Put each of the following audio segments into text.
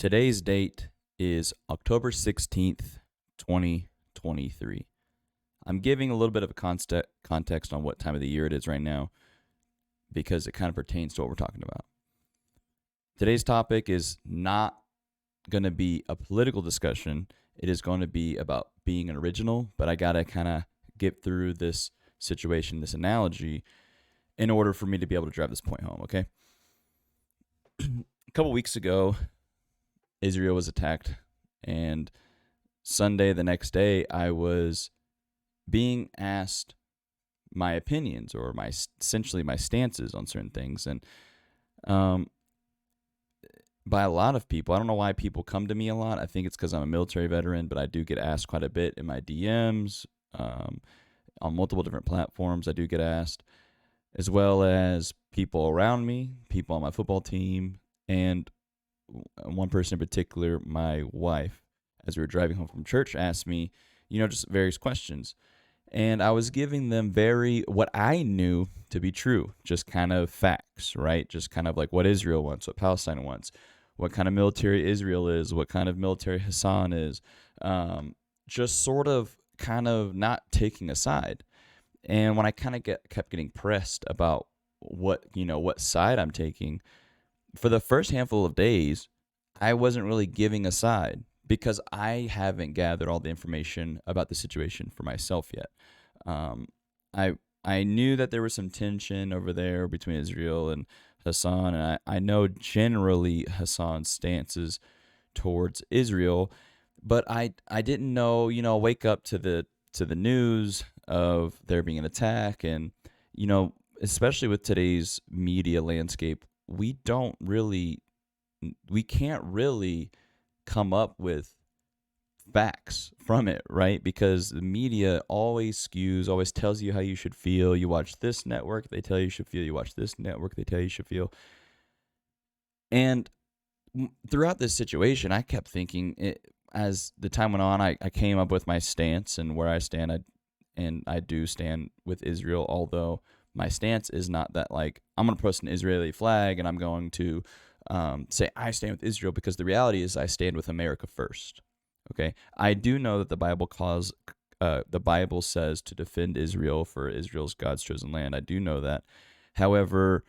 Today's date is October 16th, 2023. I'm giving a little bit of a context on what time of the year it is right now because it kind of pertains to what we're talking about. Today's topic is not going to be a political discussion. It is going to be about being an original, but I got to kind of get through this situation, this analogy, in order for me to be able to drive this point home, okay? A couple weeks ago, Israel was attacked, and Sunday, the next day, I was being asked my opinions or essentially my stances on certain things, and by a lot of people. I don't know why people come to me a lot. I think it's because I'm a military veteran, but I do get asked quite a bit in my DMs, on multiple different platforms. I do get asked, as well as people around me, people on my football team, and one person in particular, my wife, as we were driving home from church, asked me, just various questions. And I was giving them what I knew to be true, just kind of facts, right? Just kind of like what Israel wants, what Palestine wants, what kind of military Israel is, what kind of military Hassan is, just sort of kind of not taking a side. And when I kind of kept getting pressed about what side I'm taking, for the first handful of days, I wasn't really giving a side because I haven't gathered all the information about the situation for myself yet. I knew that there was some tension over there between Israel and Hassan, and I know generally Hassan's stances towards Israel, but I didn't know, wake up to the news of there being an attack, and especially with today's media landscape, we can't really come up with facts from it, right? Because the media always skews, always tells you how you should feel. You watch this network, they tell you should feel. You watch this network, they tell you should feel. And throughout this situation, I kept thinking, as the time went on, I came up with my stance and where I stand. I do stand with Israel, although my stance is not that like I'm going to post an Israeli flag and I'm going to say I stand with Israel, because the reality is I stand with America first. Okay, I do know that the Bible says to defend Israel, for Israel's God's chosen land. I do know that. However,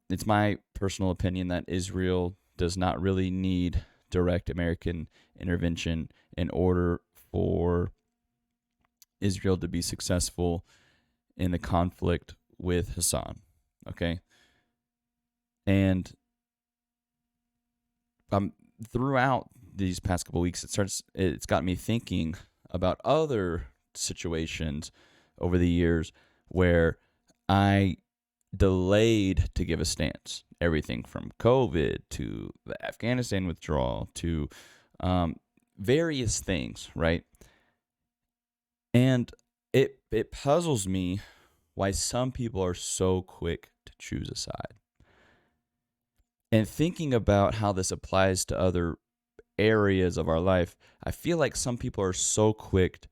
it's my personal opinion that Israel does not really need direct American intervention in order for Israel to be successful in the conflict with Hassan. Okay, and throughout these past couple of weeks, it's got me thinking about other situations over the years where I delayed to give a stance. Everything from COVID to the Afghanistan withdrawal to various things, right? And it puzzles me why some people are so quick to choose a side. And thinking about how this applies to other areas of our life, I feel like some people are so quick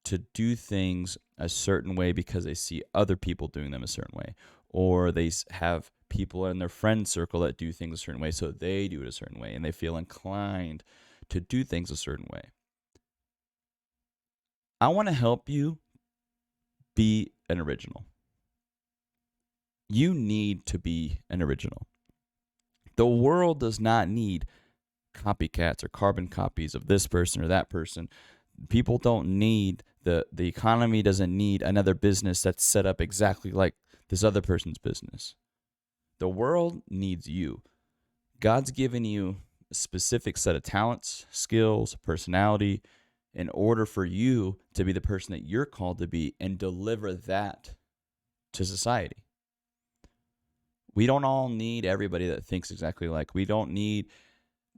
to do things a certain way because they see other people doing them a certain way, or they have people in their friend circle that do things a certain way, so they do it a certain way, and they feel inclined to do things a certain way. I want to help you be an original. You need to be an original. The world does not need copycats or carbon copies of this person or that person. People don't need the economy doesn't need another business that's set up exactly like this other person's business. The world needs you. God's given you a specific set of talents, skills, personality in order for you to be the person that you're called to be and deliver that to society. We don't all need everybody that thinks exactly like. We don't need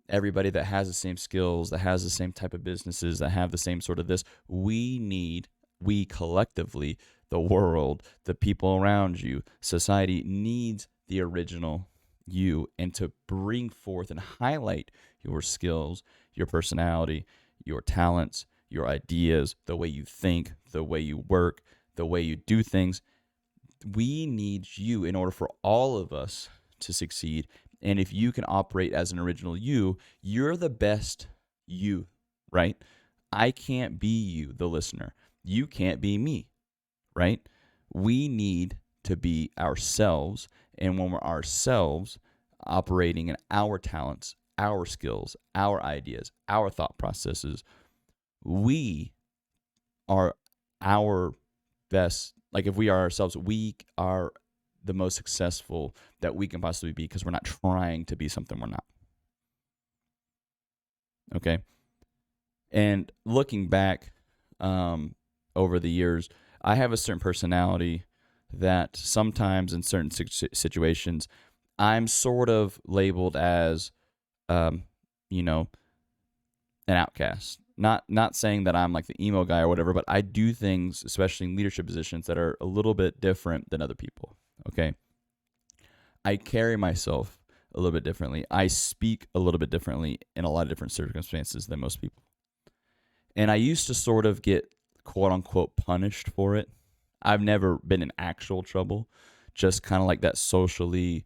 everybody that has the same skills, that has the same type of businesses, that have the same sort of this. We collectively, the world, the people around you, society needs the original you, and to bring forth and highlight your skills, your personality, your talents, your ideas, the way you think, the way you work, the way you do things. We need you in order for all of us to succeed. And if you can operate as an original you, you're the best you, right? I can't be you, the listener. You can't be me, right? We need to be ourselves. And when we're ourselves, operating in our talents, our skills, our ideas, our thought processes, we are our best. Like if we are ourselves, we are the most successful that we can possibly be because we're not trying to be something we're not. Okay. And looking back over the years, I have a certain personality that sometimes in certain situations, I'm sort of labeled as, you know, an outcast. Not saying that I'm like the emo guy or whatever, but I do things, especially in leadership positions, that are a little bit different than other people. Okay. I carry myself a little bit differently. I speak a little bit differently in a lot of different circumstances than most people. And I used to sort of get quote unquote punished for it. I've never been in actual trouble, just kind of like that socially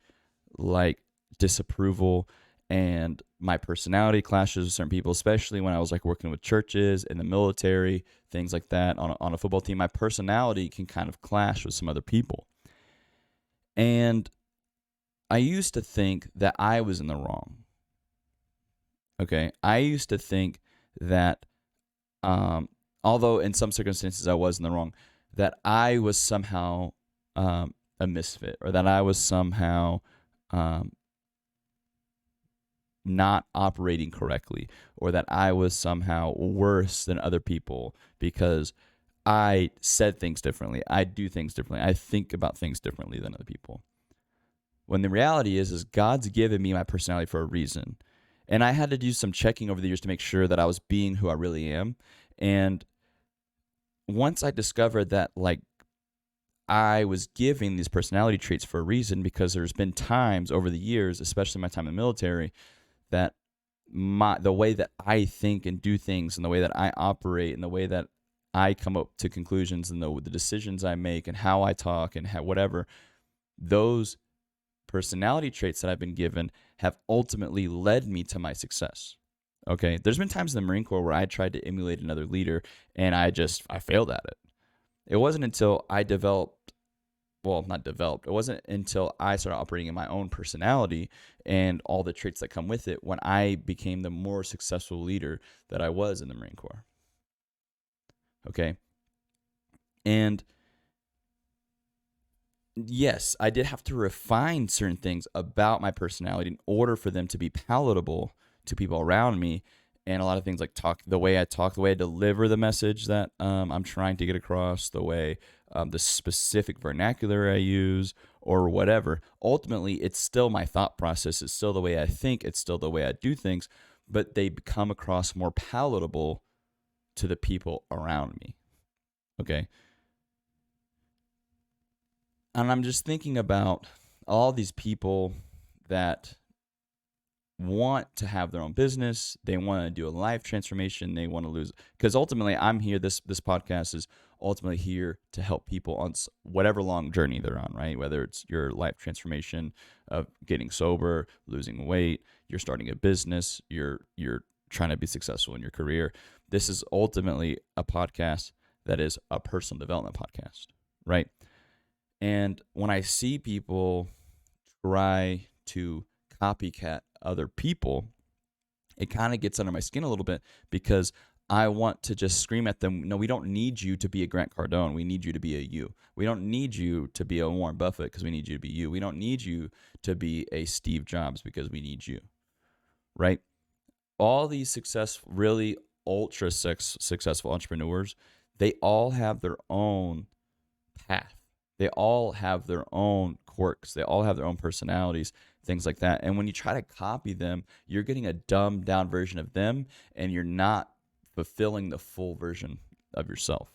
like disapproval, and my personality clashes with certain people, especially when I was like working with churches in the military, things like that on a football team. My personality can kind of clash with some other people. And I used to think that I was in the wrong. Okay. I used to think that, although in some circumstances I was in the wrong, that I was somehow a misfit, or that I was somehow not operating correctly, or that I was somehow worse than other people because I said things differently. I do things differently. I think about things differently than other people. When the reality is God's given me my personality for a reason. And I had to do some checking over the years to make sure that I was being who I really am. And once I discovered that, like, I was giving these personality traits for a reason, because there's been times over the years, especially my time in the military, that the way that I think and do things, and the way that I operate, and the way that I come up to conclusions, and the decisions I make, and how I talk, and whatever, those personality traits that I've been given have ultimately led me to my success. Okay, there's been times in the Marine Corps where I tried to emulate another leader, and I failed at it. It wasn't until I it wasn't until I started operating in my own personality and all the traits that come with it when I became the more successful leader that I was in the Marine Corps. Okay. And yes, I did have to refine certain things about my personality in order for them to be palatable to people around me. And a lot of things like the way I deliver the message that I'm trying to get across, the way the specific vernacular I use, or whatever. Ultimately, it's still my thought process. It's still the way I think. It's still the way I do things. But they come across more palatable to the people around me. Okay. And I'm just thinking about all these people that want to have their own business. They want to do a life transformation. They want to lose, because ultimately I'm here. This podcast is ultimately here to help people on whatever long journey they're on, right? Whether it's your life transformation of getting sober, losing weight, you're starting a business, you're trying to be successful in your career. This is ultimately a podcast that is a personal development podcast, right? And when I see people try to copycat other people, it kind of gets under my skin a little bit, because I want to just scream at them, no, we don't need you to be a Grant Cardone. We need you to be a you. We don't need you to be a Warren Buffett, because we need you to be you. We don't need you to be a Steve Jobs, because we need you, right? All these successful, really ultra successful entrepreneurs, they all have their own path. They all have their own quirks. They all have their own personalities, things like that. And when you try to copy them, you're getting a dumbed down version of them, and you're not fulfilling the full version of yourself.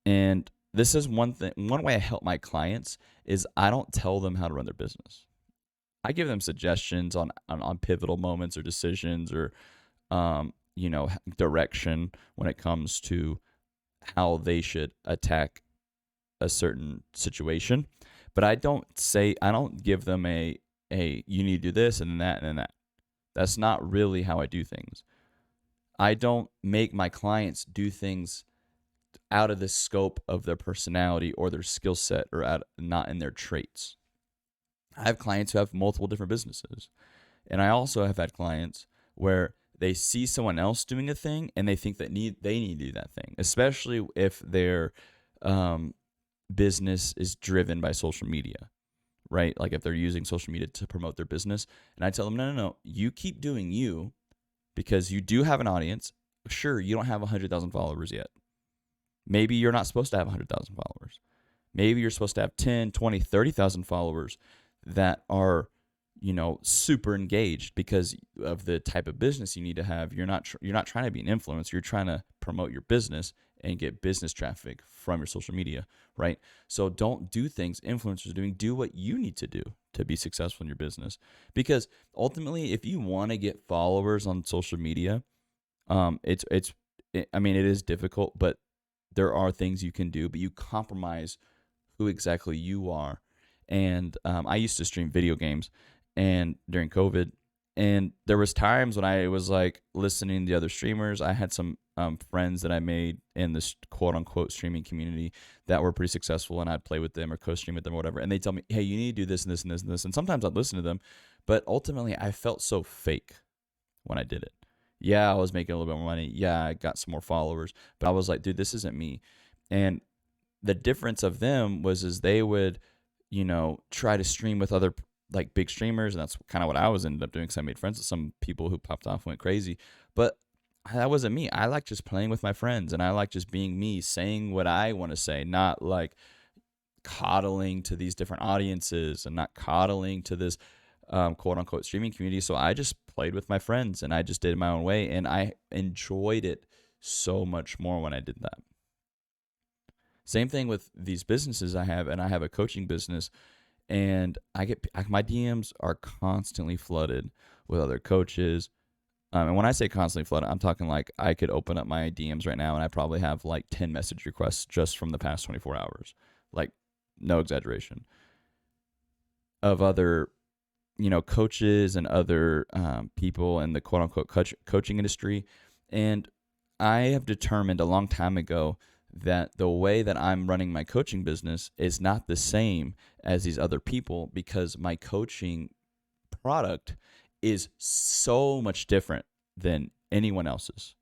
And this is one way I help my clients is I don't tell them how to run their business. I give them suggestions on pivotal moments or decisions, or direction when it comes to how they should attack a certain situation. But I don't give them a you need to do this and then that and then that. That's not really how I do things. I don't make my clients do things out of the scope of their personality or their skill set or not in their traits. I have clients who have multiple different businesses. And I also have had clients where they see someone else doing a thing and they think that they need to do that thing, especially if their business is driven by social media, right? Like if they're using social media to promote their business. And I tell them, no, you keep doing you because you do have an audience. Sure, you don't have 100,000 followers yet. Maybe you're not supposed to have 100,000 followers. Maybe you're supposed to have 10, 20, 30,000 followers that are, super engaged because of the type of business you need to have. You're not trying to be an influencer. You're trying to promote your business and get business traffic from your social media, right? So don't do things influencers are doing. Do what you need to do to be successful in your business. Because ultimately, if you want to get followers on social media, it is difficult, but there are things you can do, but you compromise who exactly you are. And I used to stream video games and during COVID, and there was times when I was like listening to the other streamers. I had some friends that I made in this quote unquote streaming community that were pretty successful, and I'd play with them or co-stream with them or whatever. And they tell me, hey, you need to do this and this and this and this. And sometimes I'd listen to them, but ultimately I felt so fake when I did it. Yeah, I was making a little bit more money. Yeah, I got some more followers, but I was like, dude, this isn't me. And the difference of them was they would, try to stream with other like big streamers, and that's kind of what I was ended up doing because I made friends with some people who popped off and went crazy. But that wasn't me. I like just playing with my friends, and I like just being me, saying what I want to say, not like coddling to these different audiences and not coddling to this quote unquote streaming community. So I just played with my friends and I just did it my own way, and I enjoyed it so much more when I did that. Same thing with these businesses I have, and I have a coaching business, and my DMs are constantly flooded with other coaches. And when I say constantly flooded, I'm talking like I could open up my DMs right now and I probably have like 10 message requests just from the past 24 hours. Like, no exaggeration. Of other, coaches and other people in the quote unquote coaching industry. And I have determined a long time ago that the way that I'm running my coaching business is not the same as these other people, because my coaching product is so much different than anyone else's.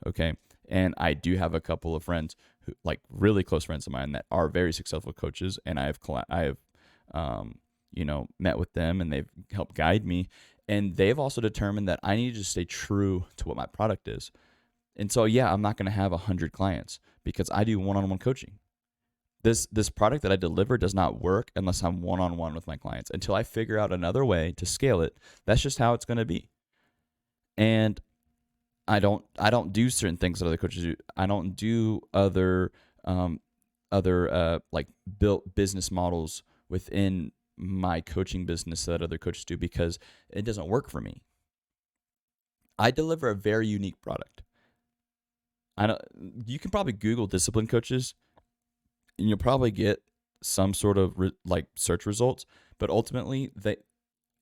Okay. And I do have a couple of friends who, like really close friends of mine, that are very successful coaches, and I have met with them and they've helped guide me. And they've also determined that I need to stay true to what my product is. And so, yeah, I'm not going to have 100 clients because I do one-on-one coaching. This product that I deliver does not work unless I'm one-on-one with my clients. Until I figure out another way to scale it, that's just how it's going to be. And I don't do certain things that other coaches do. I don't do other like built business models within my coaching business that other coaches do, because it doesn't work for me. I deliver a very unique product. You can probably Google discipline coaches and you'll probably get some sort of like search results, but ultimately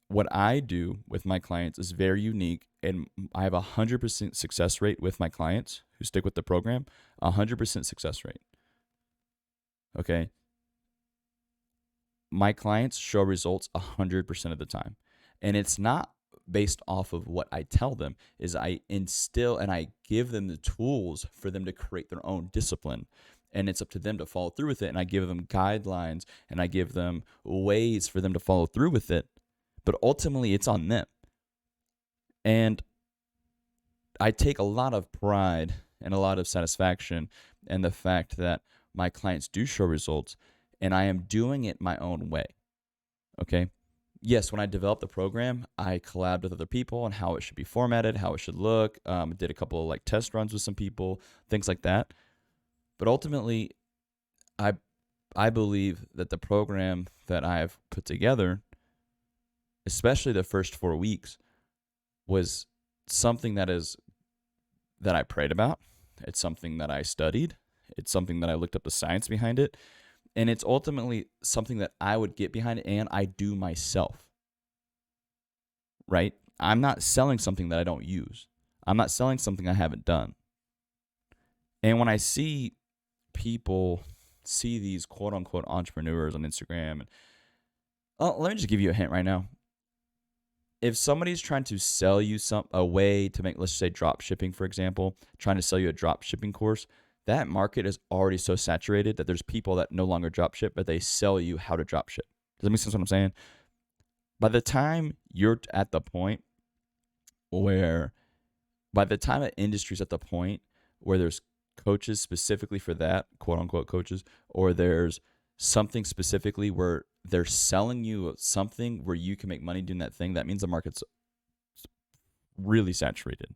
what I do with my clients is very unique, and I have 100% success rate with my clients who stick with the program. 100% success rate. Okay. My clients show results 100% of the time, and it's not based off of what I tell them. Is I instill and I give them the tools for them to create their own discipline, and it's up to them to follow through with it. And I give them guidelines and I give them ways for them to follow through with it, but ultimately it's on them. And I take a lot of pride and a lot of satisfaction in the fact that my clients do show results, and I am doing it my own way. Okay. Yes, when I developed the program, I collabed with other people on how it should be formatted, how it should look. Did a couple of like test runs with some people, things like that. But ultimately, I believe that the program that I've put together, especially the first 4 weeks, was something that I prayed about. It's something that I studied. It's something that I looked up the science behind it. And it's ultimately something that I would get behind and I do myself, right? I'm not selling something that I don't use. I'm not selling something I haven't done. And when I see people see these quote unquote entrepreneurs on Instagram, and let me just give you a hint right now. If somebody's trying to sell you a way to make, let's say drop shipping, for example, trying to sell you a drop shipping course, that market is already so saturated that there's people that no longer drop ship, but they sell you how to drop ship. Does that make sense what I'm saying? By the time you're at the point where, by the time an industry's at the point where there's coaches specifically for that, quote unquote coaches, or there's something specifically where they're selling you something where you can make money doing that thing, that means the market's really saturated.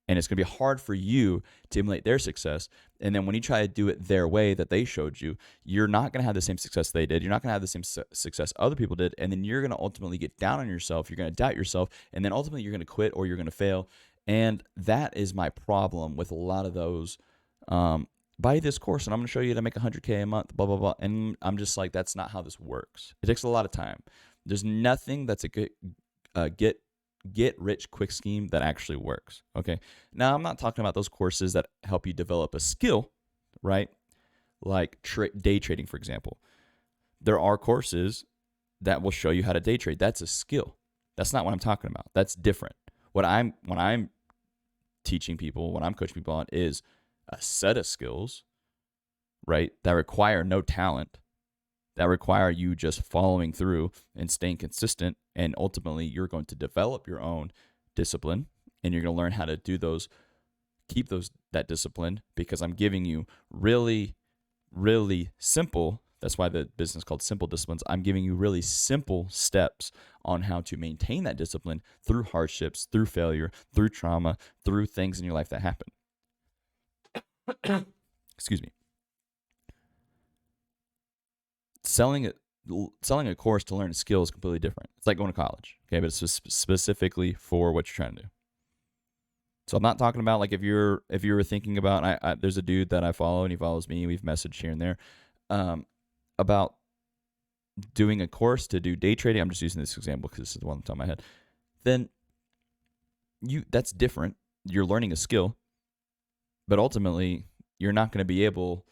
And it's going to be hard for you to emulate their success. And then when you try to do it their way that they showed you, you're not going to have the same success they did. You're not going to have the same success other people did. And then you're going to ultimately get down on yourself. You're going to doubt yourself. And then ultimately you're going to quit or you're going to fail. And that is my problem with a lot of those. Buy this course and I'm going to show you how to make $100K a month, blah, blah, blah. And I'm just like, that's not how this works. It takes a lot of time. There's nothing that's a good get rich quick scheme that actually works. Okay. Now I'm not talking about those courses that help you develop a skill, right? Like day trading, for example. There are courses that will show you how to day trade. That's a skill. That's not what I'm talking about. That's different. When I'm teaching people, when I'm coaching people on, is a set of skills, right, that require no talent, that require you just following through and staying consistent. And ultimately, you're going to develop your own discipline and you're going to learn how to do those, keep that discipline, because I'm giving you really, really simple. That's why the business is called Simple Disciplines. I'm giving you really simple steps on how to maintain that discipline through hardships, through failure, through trauma, through things in your life that happen. Excuse me. Selling a course to learn a skill is completely different. It's like going to college, okay? But it's specifically for what you're trying to do. So I'm not talking about like if you were thinking about, there's a dude that I follow and he follows me. We've messaged here and there about doing a course to do day trading. I'm just using this example because this is the one on top of my head. Then that's different. You're learning a skill, but ultimately you're not going to be able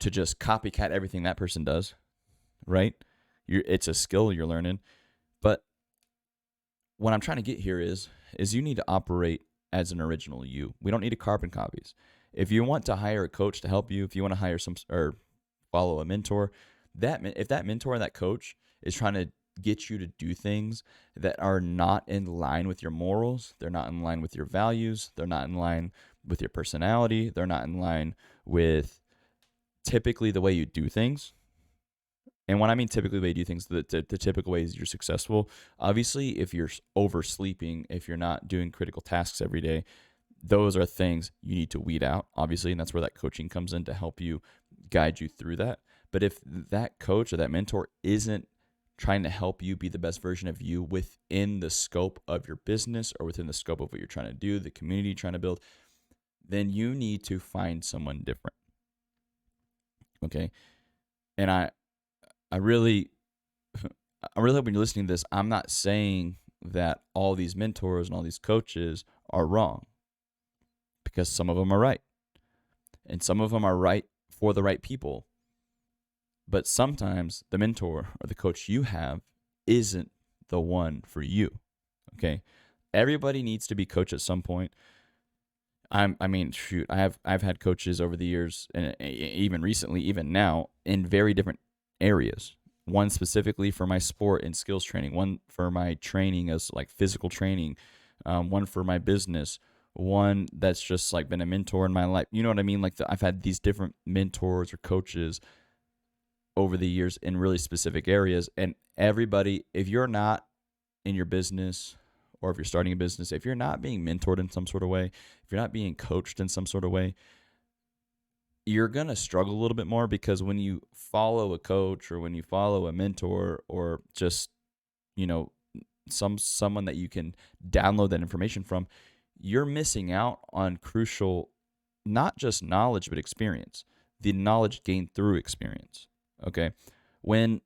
to just copycat everything that person does, right? It's a skill you're learning. But what I'm trying to get here is you need to operate as an original you. We don't need to carbon copies. If you want to hire a coach to help you, if you want to hire or follow a mentor, if that mentor and that coach is trying to get you to do things that are not in line with your morals, they're not in line with your values, they're not in line with your personality, they're not in line with typically the way you do things. And when I mean typically the way you do things, the typical ways you're successful, obviously if you're oversleeping, if you're not doing critical tasks every day, those are things you need to weed out, obviously, and that's where that coaching comes in to help you guide you through that. But if that coach or that mentor isn't trying to help you be the best version of you within the scope of your business or within the scope of what you're trying to do, the community you're trying to build, then you need to find someone different. Okay? And I really hope when you're listening to this, I'm not saying that all these mentors and all these coaches are wrong, because some of them are right. And some of them are right for the right people. But sometimes the mentor or the coach you have isn't the one for you. Okay? Everybody needs to be coached at some point. I've had coaches over the years, and even recently, even now, in very different areas. One specifically for my sport and skills training, one for my training as like physical training, one for my business, one that's just like been a mentor in my life. You know what I mean? Like I've had these different mentors or coaches over the years in really specific areas. And everybody, if you're not in your business, or if you're starting a business, if you're not being mentored in some sort of way, if you're not being coached in some sort of way, you're going to struggle a little bit more, because when you follow a coach or when you follow a mentor or just, someone that you can download that information from, you're missing out on crucial, not just knowledge, but experience. the knowledge gained through experience. Okay. When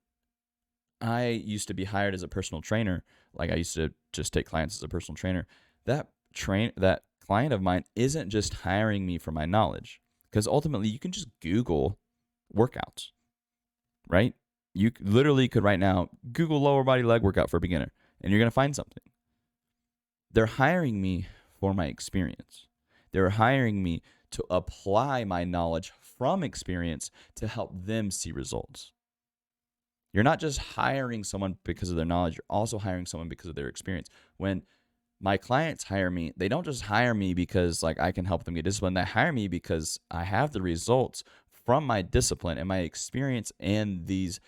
I used to be hired as a personal trainer, like I used to just take clients as a personal trainer, that client of mine isn't just hiring me for my knowledge, because ultimately you can just Google workouts, right? You literally could right now Google lower body leg workout for a beginner, and you're going to find something. They're hiring me for my experience. They're hiring me to apply my knowledge from experience to help them see results. You're not just hiring someone because of their knowledge, you're also hiring someone because of their experience. When my clients hire me, they don't just hire me because like I can help them get disciplined. They hire me because I have the results from my discipline and my experience and these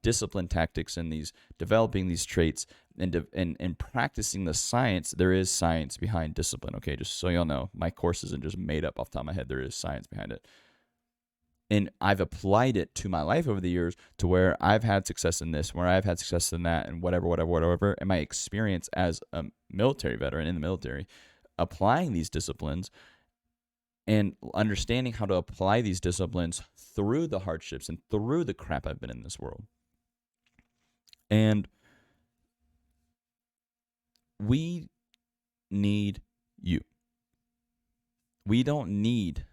discipline tactics and these developing these traits and practicing the science. There is science behind discipline. Okay, just so y'all know, my course isn't just made up off the top of my head. There is science behind it. And I've applied it to my life over the years to where I've had success in this, where I've had success in that, and whatever. And my experience as a military veteran in the military, applying these disciplines and understanding how to apply these disciplines through the hardships and through the crap I've been in this world. And we need you. We don't need,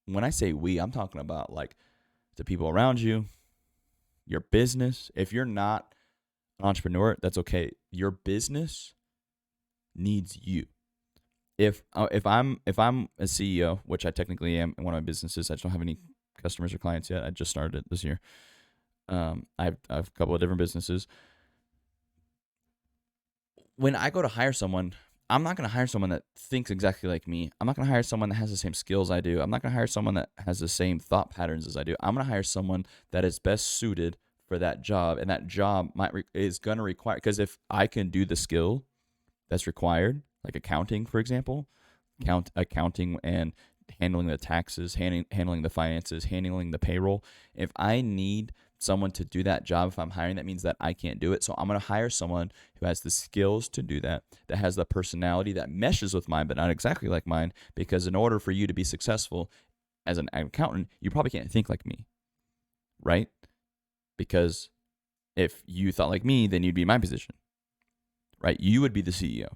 when I say we, I'm talking about like the people around you, your business. If you're not an entrepreneur, that's okay. Your business needs you. If I'm a CEO, which I technically am in one of my businesses, I just don't have any customers or clients yet. I just started it this year. I have a couple of different businesses. When I go to hire someone, I'm not going to hire someone that thinks exactly like me. I'm not going to hire someone that has the same skills I do. I'm not going to hire someone that has the same thought patterns as I do. I'm going to hire someone that is best suited for that job, and that job is going to require, because if I can do the skill that's required, like accounting, for example, accounting and handling the taxes, handling the finances, handling the payroll. If I need someone to do that job, if I'm hiring, that means that I can't do it. So I'm going to hire someone who has the skills to do that, that has the personality that meshes with mine, but not exactly like mine. Because in order for you to be successful as an accountant, you probably can't think like me, right? Because if you thought like me, then you'd be in my position, right? You would be the CEO.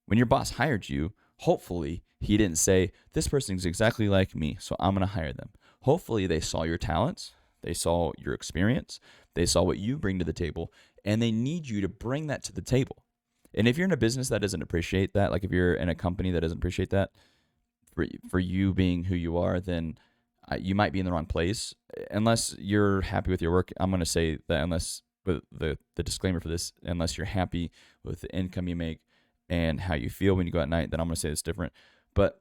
When your boss hired you, hopefully he didn't say, this person is exactly like me, so I'm going to hire them. Hopefully they saw your talents, they saw your experience, they saw what you bring to the table, and they need you to bring that to the table. And if you're in a business that doesn't appreciate that, like if you're in a company that doesn't appreciate that, for you being who you are, then you might be in the wrong place. Unless you're happy with your work, I'm going to say that unless, with the disclaimer for this, unless you're happy with the income you make and how you feel when you go at night, then I'm going to say it's different. But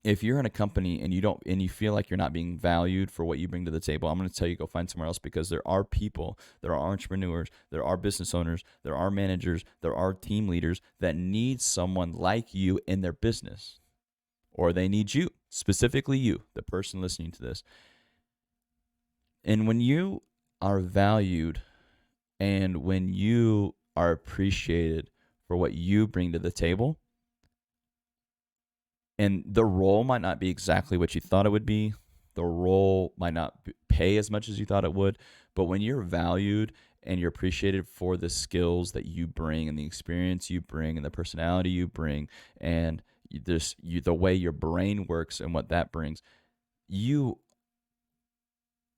if you're in a company and you feel like you're not being valued for what you bring to the table, I'm going to tell you go find somewhere else, because there are people, there are entrepreneurs, there are business owners, there are managers, there are team leaders that need someone like you in their business, or they need you, specifically you, the person listening to this. And when you are valued and when you are appreciated for what you bring to the table, and the role might not be exactly what you thought it would be, the role might not pay as much as you thought it would, but when you're valued and you're appreciated for the skills that you bring and the experience you bring and the personality you bring and the way your brain works and what that brings, you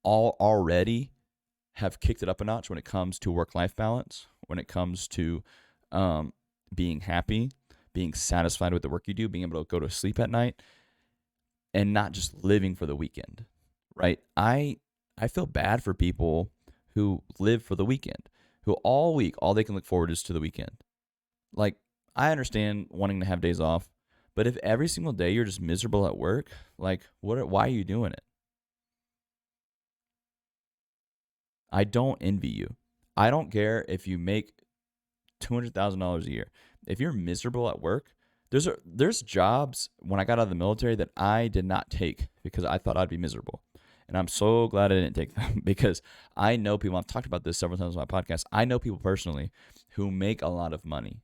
all already have kicked it up a notch when it comes to work-life balance, when it comes to being happy, being satisfied with the work you do, being able to go to sleep at night, and not just living for the weekend, right? I feel bad for people who live for the weekend, who all week, all they can look forward is to the weekend. Like, I understand wanting to have days off, but if every single day you're just miserable at work, like, why are you doing it? I don't envy you. I don't care if you make $200,000 a year. If you're miserable at work, there's jobs when I got out of the military that I did not take because I thought I'd be miserable. And I'm so glad I didn't take them, because I know people, I've talked about this several times on my podcast, I know people personally who make a lot of money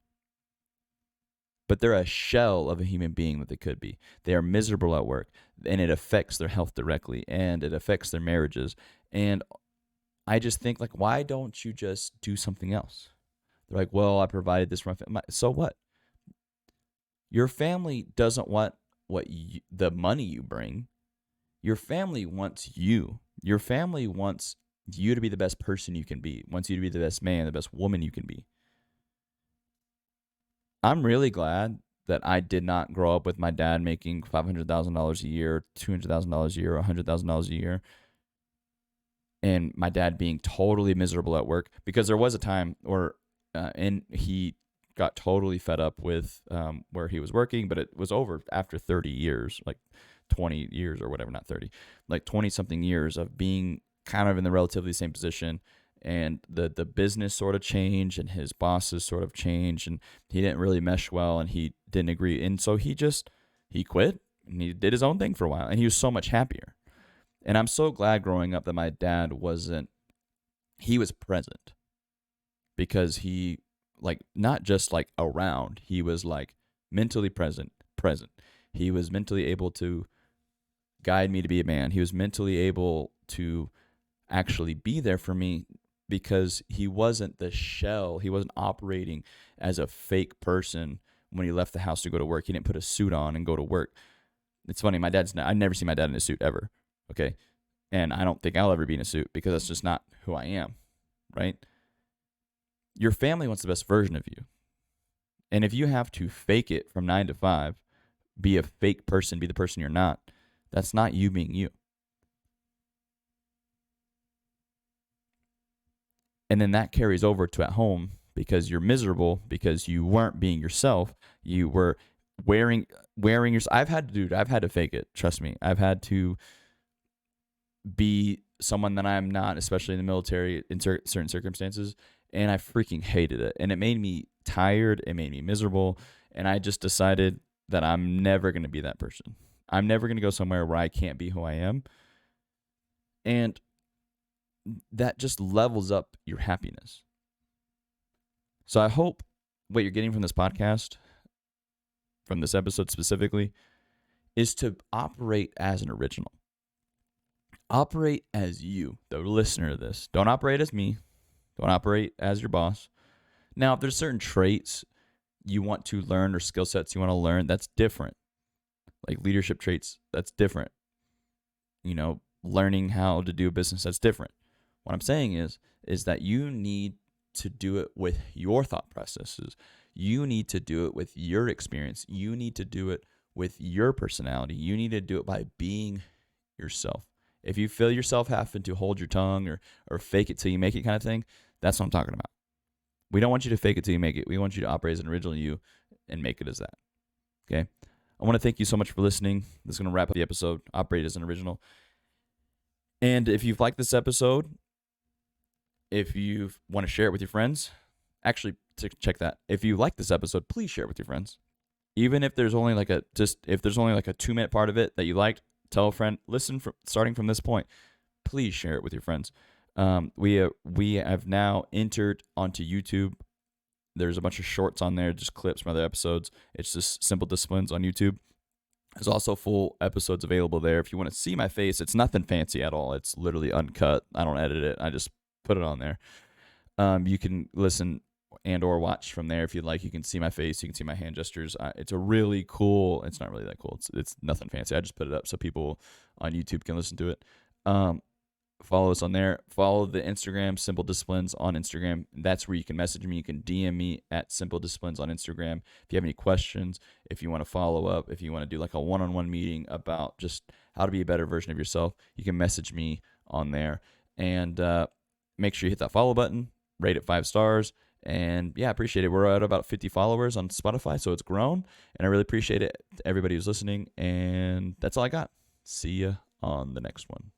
but they're a shell of a human being that they could be. They are miserable at work, and it affects their health directly, and it affects their marriages. And I just think, like, why don't you just do something else? They're like, well, I provided this for my family. So what? Your family doesn't want the money you bring. Your family wants you. Your family wants you to be the best person you can be, wants you to be the best man, the best woman you can be. I'm really glad that I did not grow up with my dad making $500,000 a year, $200,000 a year, $100,000 a year, and my dad being totally miserable at work, because there was a time where, and he got totally fed up with where he was working, but it was over after 30 years, like 20 years or whatever, not 30, like 20 something years of being kind of in the relatively same position. And the business sort of changed, and his bosses sort of changed, and he didn't really mesh well, and he didn't agree. And so he quit, and he did his own thing for a while, and he was so much happier. And I'm so glad growing up that my dad was present, because he, like, not just like around, he was like mentally present. He was mentally able to guide me to be a man. He was mentally able to actually be there for me, because he wasn't the shell. He wasn't operating as a fake person when he left the house to go to work. He didn't put a suit on and go to work. It's funny, I've never seen my dad in a suit ever, okay? And I don't think I'll ever be in a suit, because that's just not who I am, right? Your family wants the best version of you. And if you have to fake it from 9 to 5, be a fake person, be the person you're not, that's not you being you. And then that carries over to at home, because you're miserable because you weren't being yourself. You were wearing your. I've had to fake it. Trust me. I've had to be someone that I'm not, especially in the military in certain circumstances. And I freaking hated it. And it made me tired. It made me miserable. And I just decided that I'm never going to be that person. I'm never going to go somewhere where I can't be who I am. And that just levels up your happiness. So I hope what you're getting from this podcast, from this episode specifically, is to operate as an original. Operate as you, the listener of this. Don't operate as me. Don't operate as your boss. Now, if there's certain traits you want to learn or skill sets you want to learn, that's different. Like leadership traits, that's different. Learning how to do business, that's different. What I'm saying is that you need to do it with your thought processes. You need to do it with your experience. You need to do it with your personality. You need to do it by being yourself. If you feel yourself having to hold your tongue or fake it till you make it kind of thing, that's what I'm talking about. We don't want you to fake it till you make it. We want you to operate as an original you and make it as that. Okay? I want to thank you so much for listening. This is going to wrap up the episode. Operate as an original. And if you've liked this episode, if you want to share it with your friends, actually check that. If you like this episode, please share it with your friends. Even if there's only like a 2-minute part of it that you liked, tell a friend. Listen starting from this point. Please share it with your friends. We have now entered onto YouTube. There's a bunch of shorts on there, just clips from other episodes. It's just Simple Disciplines on YouTube. There's also full episodes available there. If you want to see my face, it's nothing fancy at all. It's literally uncut. I don't edit it. I just put it on there. You can listen and or watch from there if you'd like. You can see my face. You can see my hand gestures. It's a really cool. It's not really that cool. It's nothing fancy. I just put it up so people on YouTube can listen to it. Follow us on there. Follow the Instagram, Simple Disciplines on Instagram. That's where you can message me. You can DM me at Simple Disciplines on Instagram. If you have any questions, if you want to follow up, if you want to do like a one-on-one meeting about just how to be a better version of yourself, you can message me on there. And make sure you hit that follow button, rate it 5 stars. And yeah, I appreciate it. We're at about 50 followers on Spotify, so it's grown. And I really appreciate it, everybody who's listening. And that's all I got. See ya on the next one.